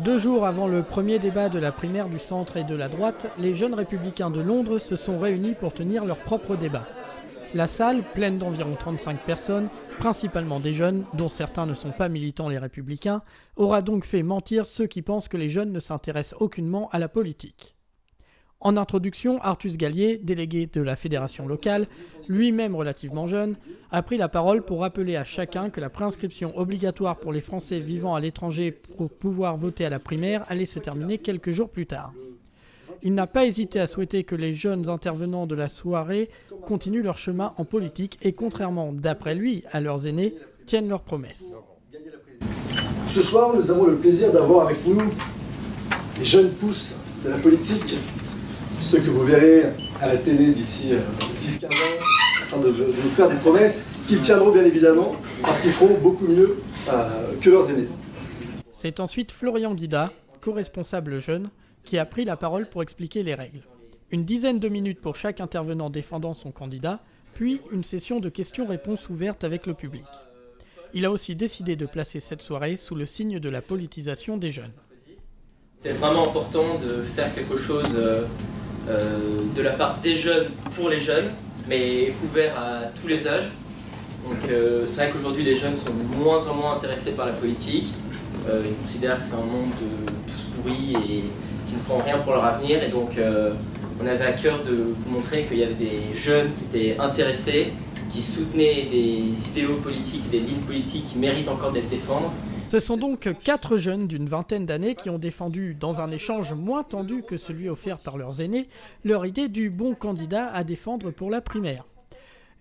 2 jours avant le premier débat de la primaire du centre et de la droite, les jeunes républicains de Londres se sont réunis pour tenir leur propre débat. La salle, pleine d'environ 35 personnes, principalement des jeunes, dont certains ne sont pas militants les républicains, aura donc fait mentir ceux qui pensent que les jeunes ne s'intéressent aucunement à la politique. En introduction, Artus Gallier, délégué de la fédération locale, lui-même relativement jeune, a pris la parole pour rappeler à chacun que la préinscription obligatoire pour les Français vivant à l'étranger pour pouvoir voter à la primaire allait se terminer quelques jours plus tard. Il n'a pas hésité à souhaiter que les jeunes intervenants de la soirée continuent leur chemin en politique et, contrairement, d'après lui, à leurs aînés, tiennent leurs promesses. Ce soir, nous avons le plaisir d'avoir avec nous les jeunes pousses de la politique, ceux que vous verrez à la télé d'ici 10-15 ans, en train de nous faire des promesses qu'ils tiendront bien évidemment, parce qu'ils feront beaucoup mieux que leurs aînés. C'est ensuite Florian Guida, co-responsable jeune, qui a pris la parole pour expliquer les règles. Une dizaine de minutes pour chaque intervenant défendant son candidat, puis une session de questions-réponses ouverte avec le public. Il a aussi décidé de placer cette soirée sous le signe de la politisation des jeunes. C'est vraiment important de faire quelque chose de la part des jeunes pour les jeunes, mais ouvert à tous les âges. Donc c'est vrai qu'aujourd'hui les jeunes sont de moins en moins intéressés par la politique. Ils considèrent que c'est un monde de tous pourris et qui ne feront rien pour leur avenir. Et donc on avait à cœur de vous montrer qu'il y avait des jeunes qui étaient intéressés, qui soutenaient des idéaux politiques, des lignes politiques qui méritent encore d'être défendues. Ce sont donc 4 jeunes d'une vingtaine d'années qui ont défendu, dans un échange moins tendu que celui offert par leurs aînés, leur idée du bon candidat à défendre pour la primaire.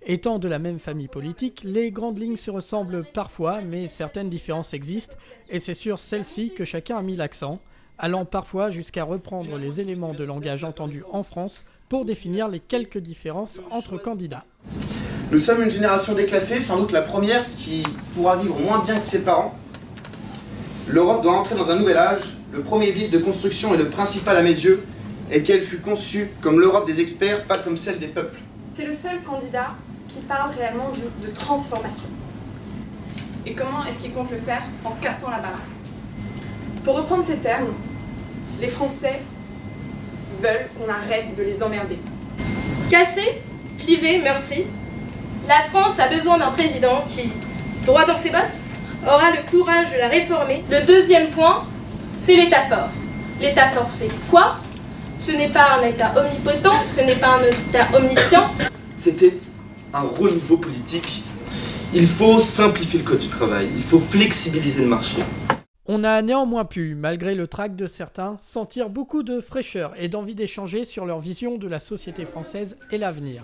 Étant de la même famille politique, les grandes lignes se ressemblent parfois, mais certaines différences existent, et c'est sur celles-ci que chacun a mis l'accent, allant parfois jusqu'à reprendre les éléments de langage entendus en France pour définir les quelques différences entre candidats. Nous sommes une génération déclassée, sans doute la première qui pourra vivre moins bien que ses parents. L'Europe doit entrer dans un nouvel âge. Le premier vice de construction et le principal à mes yeux est qu'elle fut conçue comme l'Europe des experts, pas comme celle des peuples. C'est le seul candidat qui parle réellement de transformation. Et comment est-ce qu'il compte le faire? En cassant la baraque. Pour reprendre ces termes, les Français veulent qu'on arrête de les emmerder. Cassé, clivé, meurtri, la France a besoin d'un président qui, droit dans ses bottes, aura le courage de la réformer. Le deuxième point, c'est l'État fort. L'État fort, c'est quoi? Ce n'est pas un État omnipotent, ce n'est pas un État omniscient. C'était un renouveau politique. Il faut simplifier le code du travail, il faut flexibiliser le marché. On a néanmoins pu, malgré le trac de certains, sentir beaucoup de fraîcheur et d'envie d'échanger sur leur vision de la société française et l'avenir.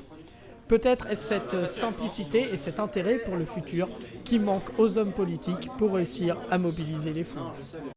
Peut-être est-ce cette simplicité et cet intérêt pour le futur qui manquent aux hommes politiques pour réussir à mobiliser les foules.